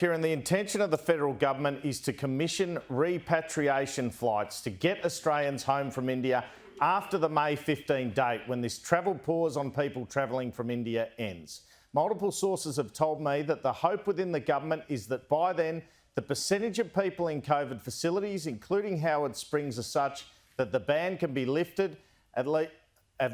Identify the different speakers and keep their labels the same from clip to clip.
Speaker 1: Kieran, the intention of the federal government is to commission repatriation flights to get Australians home from India after the May 15 date, when this travel pause on people travelling from India ends. Multiple sources have told me that the hope within the government is that by then, the percentage of people in COVID facilities, including Howard Springs, are such that the ban can be lifted, at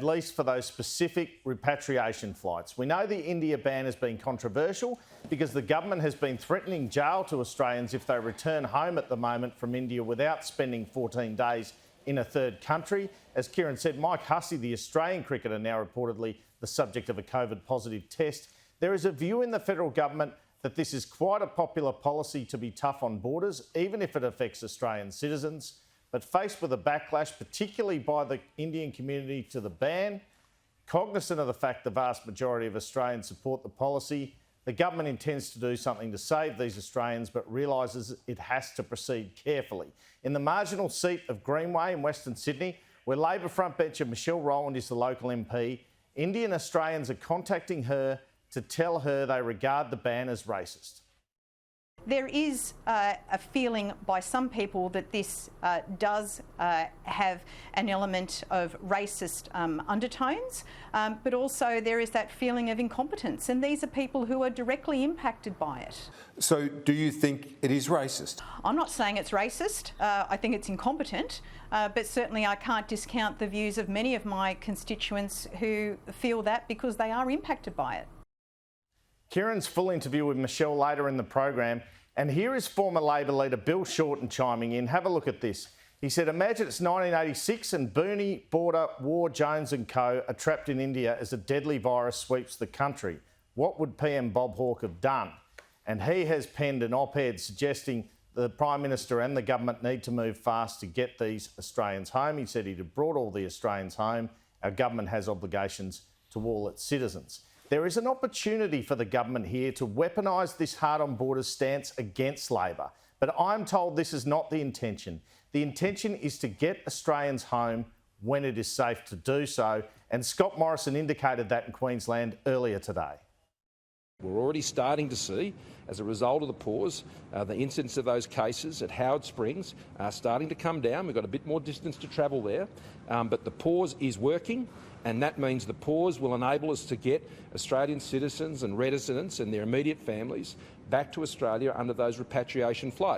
Speaker 1: least for those specific repatriation flights. We know the India ban has been controversial because the government has been threatening jail to Australians if they return home at the moment from India without spending 14 days in a third country. As Kieran said, Mike Hussey, the Australian cricketer, now reportedly the subject of a COVID positive test. There is a view in the federal government that this is quite a popular policy to be tough on borders, even if it affects Australian citizens. But faced with a backlash, particularly by the Indian community to the ban, cognizant of the fact the vast majority of Australians support the policy, the government intends to do something to save these Australians, but realises it has to proceed carefully. In the marginal seat of Greenway in Western Sydney, where Labor frontbencher Michelle Rowland is the local MP, Indian Australians are contacting her to tell her they regard the ban as racist.
Speaker 2: There is a feeling by some people that this does have an element of racist undertones, but also there is that feeling of incompetence, and these are people who are directly impacted by it.
Speaker 3: So do you think it is racist?
Speaker 2: I'm not saying it's racist. I think it's incompetent, but certainly I can't discount the views of many of my constituents who feel that because they are impacted by it.
Speaker 1: Kieran's full interview with Michelle later in the program, and here is former Labor leader Bill Shorten chiming in. Have a look at this. He said, imagine it's 1986 and Booney, Border, War, Jones and co are trapped in India as a deadly virus sweeps the country. What would PM Bob Hawke have done? And he has penned an op-ed suggesting the Prime Minister and the government need to move fast to get these Australians home. He said he'd have brought all the Australians home. Our government has obligations to all its citizens. There is an opportunity for the government here to weaponise this hard-on-borders stance against Labor. But I'm told this is not the intention. The intention is to get Australians home when it is safe to do so. And Scott Morrison indicated that in Queensland earlier today.
Speaker 4: We're already starting to see, as a result of the pause, the incidence of those cases at Howard Springs are starting to come down. We've got a bit more distance to travel there, but the pause is working, and that means the pause will enable us to get Australian citizens and residents and their immediate families back to Australia under those repatriation flights.